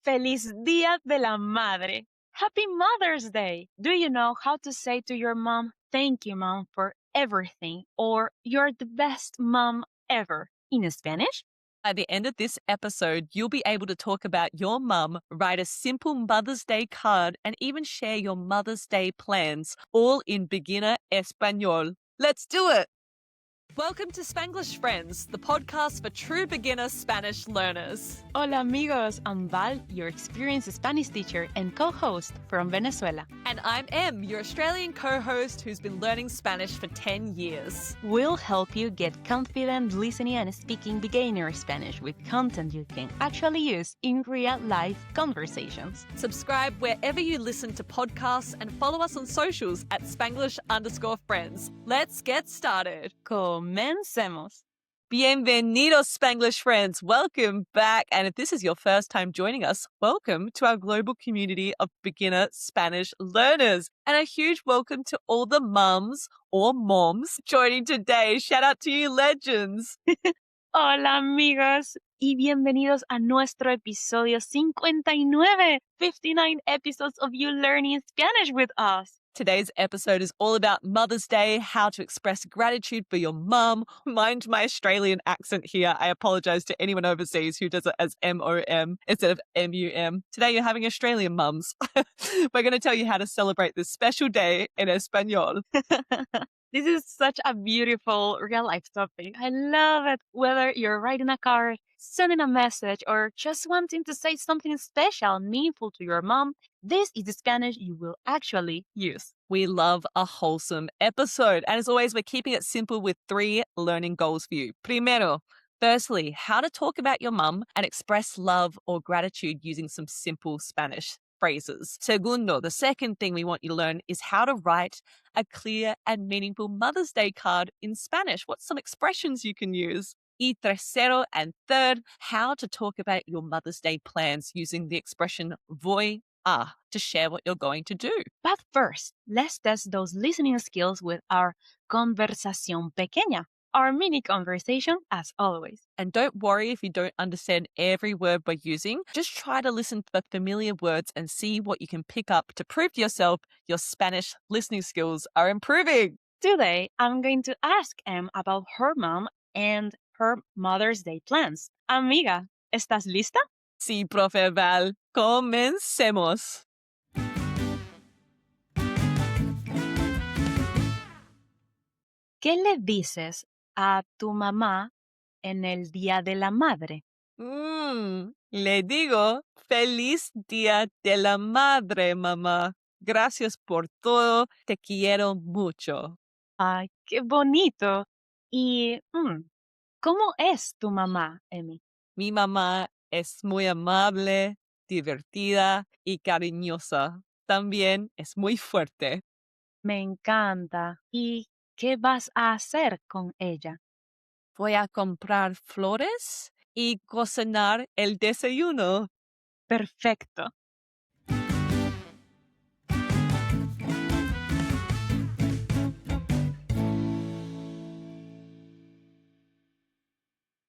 Feliz Día de la Madre. Happy Mother's Day. Do you know how to say to your mom, thank you, mom, for everything, or you're the best mom ever in Spanish? By the end of this episode, you'll be able to talk about your mum, write a simple Mother's Day card, and even share your Mother's Day plans, all in beginner Espanol. Let's do it! Welcome to Spanglish Friends, the podcast for true beginner Spanish learners. Hola amigos, I'm Val, your experienced Spanish teacher and co-host from Venezuela. And I'm Em, your Australian co-host who's been learning Spanish for 10 years. We'll help you get confident listening and speaking beginner Spanish with content you can actually use in real-life conversations. Subscribe wherever you listen to podcasts and follow us on socials at Spanglish_friends. Let's get started. Comencemos. Bienvenidos, Spanglish friends. Welcome back. And if this is your first time joining us, welcome to our global community of beginner Spanish learners. And a huge welcome to all the mums or moms joining today. Shout out to you, legends. Hola amigos y bienvenidos a nuestro episodio 59. 59 episodes of you learning Spanish with us. Today's episode is all about Mother's Day, how to express gratitude for your mum. Mind my Australian accent here. I apologize to anyone overseas who does it as M-O-M instead of M-U-M. Today you're having Australian mums. We're going to tell you how to celebrate this special day in Espanol. This is such a beautiful real-life topic. I love it. Whether you're writing a card, sending a message, or just wanting to say something special, meaningful to your mom, this is the Spanish you will actually use. We love a wholesome episode. And as always, we're keeping it simple with 3 learning goals for you. Primero, firstly, how to talk about your mum and express love or gratitude using some simple Spanish phrases. Segundo, the second thing we want you to learn is how to write a clear and meaningful Mother's Day card in Spanish. What's some expressions you can use? Y tercero, and third, how to talk about your Mother's Day plans using the expression voy a to share what you're going to do. But first, let's test those listening skills with our conversación pequeña, our mini conversation as always. And don't worry if you don't understand every word we're using. Just try to listen to the familiar words and see what you can pick up to prove to yourself your Spanish listening skills are improving. Today, I'm going to ask Em about her mom and her Mother's Day plans. Amiga, ¿estás lista? Sí, profe Val. Comencemos. ¿Qué le dices a tu mamá en el Día de la Madre? Le digo, feliz Día de la Madre, mamá. Gracias por todo. Te quiero mucho. Ay, qué bonito. Y, ¿cómo es tu mamá, Emi? Mi mamá es muy amable, divertida y cariñosa. También es muy fuerte. Me encanta. ¿Y qué vas a hacer con ella? Voy a comprar flores y cocinar el desayuno. Perfecto.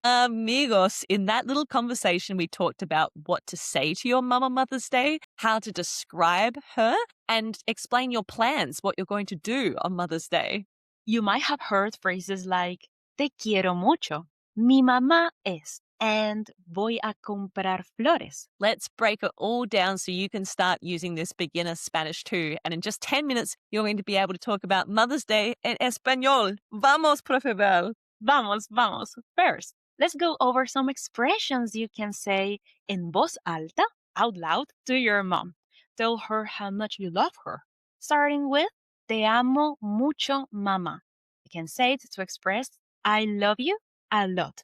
Amigos, in that little conversation, we talked about what to say to your mum on Mother's Day, how to describe her, and explain your plans, what you're going to do on Mother's Day. You might have heard phrases like, te quiero mucho, mi mamá es, and voy a comprar flores. Let's break it all down so you can start using this beginner Spanish too. And in just 10 minutes, you're going to be able to talk about Mother's Day in Espanol. Vamos, profe Val. Vamos, vamos. First, let's go over some expressions you can say en voz alta, out loud, to your mom. Tell her how much you love her. Starting with, te amo mucho, mamá. You can say it to express, I love you a lot.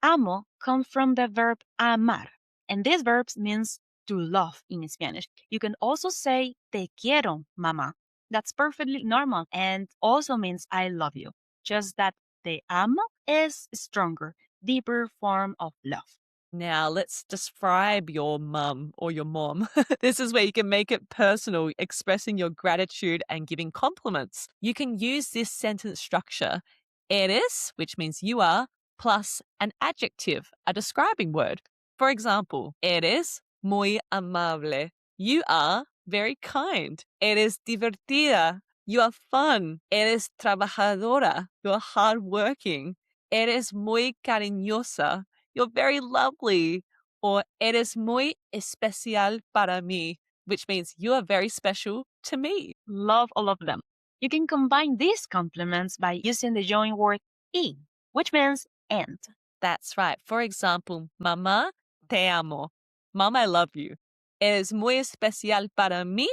Amo comes from the verb amar, and this verb means to love in Spanish. You can also say, te quiero, mamá. That's perfectly normal and also means I love you. Just that te amo is stronger, deeper form of love. Now, let's describe your mum or your mom. This is where you can make it personal, expressing your gratitude and giving compliments. You can use this sentence structure. Eres, which means you are, plus an adjective, a describing word. For example, eres muy amable. You are very kind. Eres divertida. You are fun. Eres trabajadora. You're hardworking. Eres muy cariñosa. You're very lovely. Or eres muy especial para mí, which means you are very special to me. Love all of them. You can combine these compliments by using the join word y, which means and. That's right. For example, mamá, te amo. Mom, I love you. Eres muy especial para mí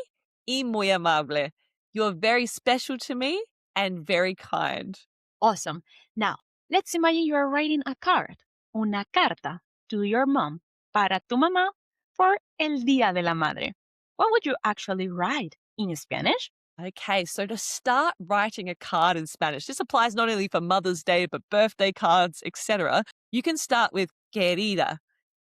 y muy amable. You're very special to me and very kind. Awesome. Now, let's imagine you are writing a card, una carta, to your mom, para tu mamá, for el Día de la Madre. What would you actually write in Spanish? Okay, so to start writing a card in Spanish, this applies not only for Mother's Day, but birthday cards, etc. You can start with querida.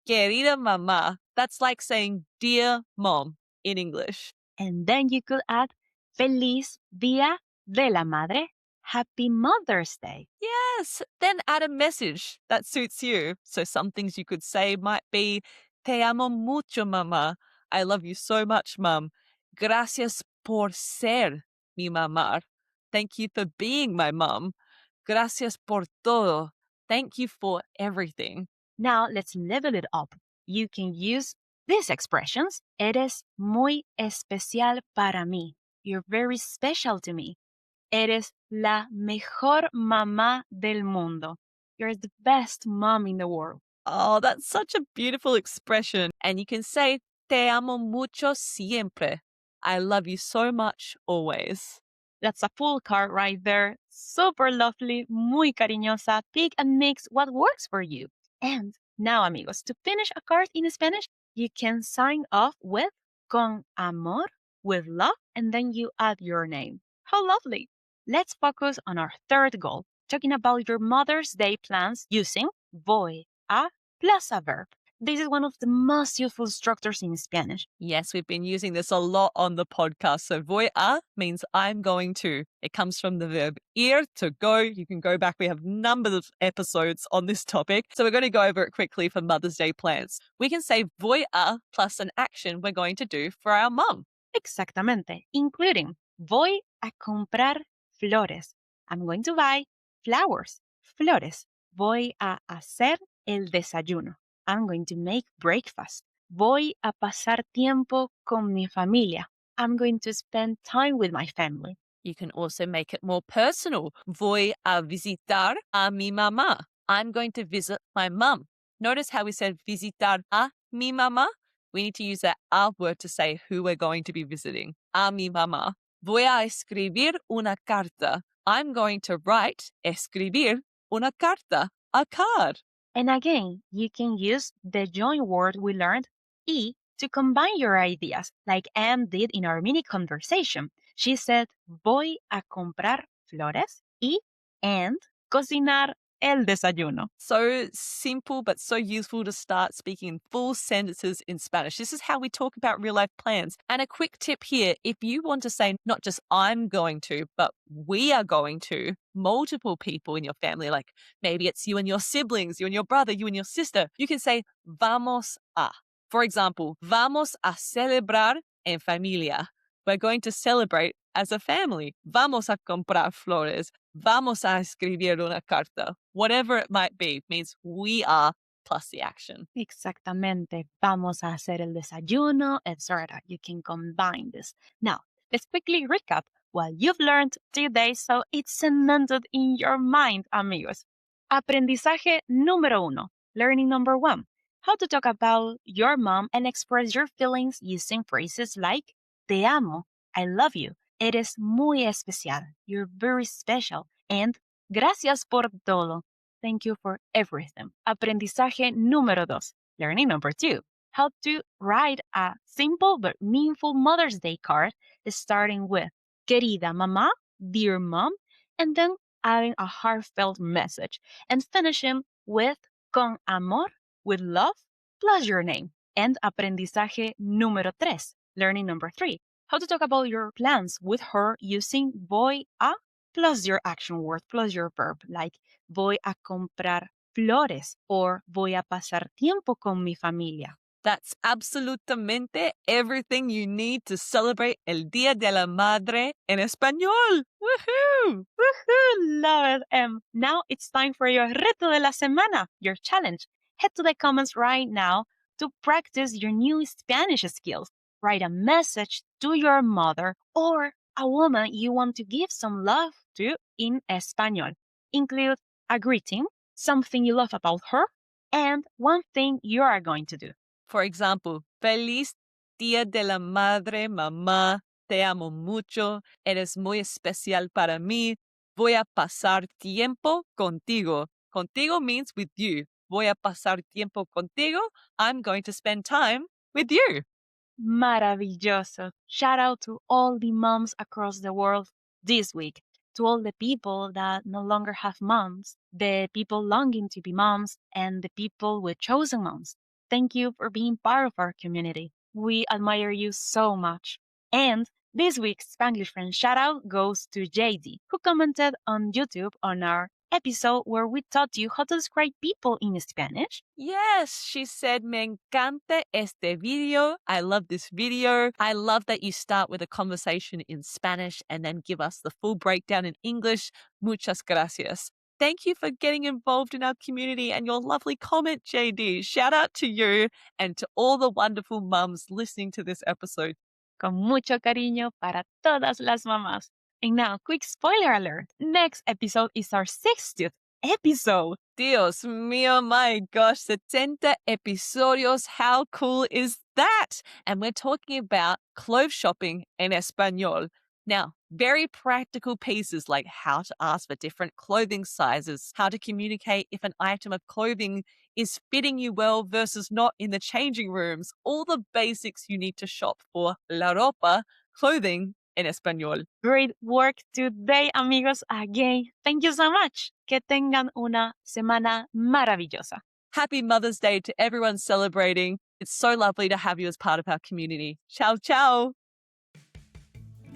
Querida mamá. That's like saying dear mom in English. And then you could add Feliz Día de la Madre, Happy Mother's Day. Yes, then add a message that suits you. So some things you could say might be, Te amo mucho, mamá. I love you so much, mom. Gracias por ser mi mamá. Thank you for being my mom. Gracias por todo. Thank you for everything. Now let's level it up. You can use these expressions. Eres muy especial para mí. You're very special to me. Eres la mejor mamá del mundo. You're the best mom in the world. Oh, that's such a beautiful expression. And you can say, Te amo mucho siempre. I love you so much always. That's a full card right there. Super lovely, muy cariñosa. Pick and mix what works for you. And now, amigos, to finish a card in Spanish, you can sign off with con amor, with love, and then you add your name. How lovely! Let's focus on our third goal, talking about your Mother's Day plans using voy a plus a verb. This is one of the most useful structures in Spanish. Yes, we've been using this a lot on the podcast. So voy a means I'm going to. It comes from the verb ir, to go. You can go back. We have numbers of episodes on this topic. So we're going to go over it quickly for Mother's Day plans. We can say voy a plus an action we're going to do for our mum. Exactamente, including voy a comprar flores. I'm going to buy flowers, flores. Voy a hacer el desayuno. I'm going to make breakfast. Voy a pasar tiempo con mi familia. I'm going to spend time with my family. You can also make it more personal. Voy a visitar a mi mamá. I'm going to visit my mum. Notice how we said visitar a mi mamá? We need to use that a word to say who we're going to be visiting. A mi mamá. Voy a escribir una carta. I'm going to write, escribir, una carta, a card. And again, you can use the join word we learned, y, to combine your ideas, like Anne did in our mini conversation. She said, voy a comprar flores y and cocinar el desayuno. So simple, but so useful to start speaking in full sentences in Spanish. This is how we talk about real life plans. And a quick tip here, if you want to say not just I'm going to, but we are going to, multiple people in your family, like maybe it's you and your siblings, you and your brother, you and your sister, you can say vamos a. For example, vamos a celebrar en familia. We're going to celebrate as a family. Vamos a comprar flores. Vamos a escribir una carta. Whatever it might be, means we are plus the action. Exactamente. Vamos a hacer el desayuno, etc. You can combine this. Now, let's quickly recap what you've learned today so it's cemented in your mind, amigos. Aprendizaje número 1. Learning number 1. How to talk about your mom and express your feelings using phrases like Te amo, I love you, eres muy especial, you're very special, and gracias por todo. Thank you for everything. Aprendizaje número 2. Learning number 2. How to write a simple but meaningful Mother's Day card starting with Querida mamá, dear mom, and then adding a heartfelt message and finishing with Con amor, with love, plus your name. And aprendizaje número 3. Learning number 3. How to talk about your plans with her using voy a plus your action word plus your verb, like voy a comprar flores or voy a pasar tiempo con mi familia. That's absolutamente everything you need to celebrate el Día de la Madre en español. Woohoo! Woohoo! Love it. Now it's time for your reto de la semana, your challenge. Head to the comments right now to practice your new Spanish skills. Write a message to your mother or a woman you want to give some love to in español. Include a greeting, something you love about her, and one thing you are going to do. For example, Feliz Día de la Madre, mamá. Te amo mucho. Eres muy especial para mí. Voy a pasar tiempo contigo. Contigo means with you. Voy a pasar tiempo contigo. I'm going to spend time with you. Maravilloso. Shout out to all the moms across the world this week, to all the people that no longer have moms, the people longing to be moms, and the people with chosen moms. Thank you for being part of our community. We admire you so much. And this week's Spanglish friend shout out goes to JD, who commented on YouTube on our episode where we taught you how to describe people in Spanish. Yes, she said, me encanta este video. I love this video. I love that you start with a conversation in Spanish and then give us the full breakdown in English. Muchas gracias. Thank you for getting involved in our community and your lovely comment, JD. Shout out to you and to all the wonderful mums listening to this episode. Con mucho cariño para todas las mamás. And now, quick spoiler alert. Next episode is our 60th episode. Dios mío, my gosh, 70 episodios. How cool is that? And we're talking about clothes shopping en español. Now, very practical pieces like how to ask for different clothing sizes, how to communicate if an item of clothing is fitting you well versus not in the changing rooms, all the basics you need to shop for la ropa, clothing en español. Great work today, amigos, again. Thank you so much. Que tengan una semana maravillosa. Happy Mother's Day to everyone celebrating. It's so lovely to have you as part of our community. Ciao, ciao.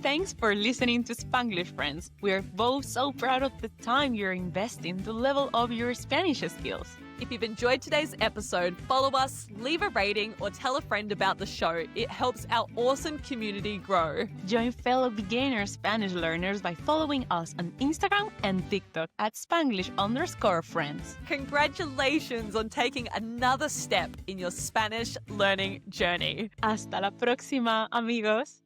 Thanks for listening to Spanglish Friends. We're both so proud of the time you're investing to level up your Spanish skills. If you've enjoyed today's episode, follow us, leave a rating, or tell a friend about the show. It helps our awesome community grow. Join fellow beginner Spanish learners by following us on Instagram and TikTok at Spanglish_friends. Congratulations on taking another step in your Spanish learning journey. Hasta la próxima, amigos.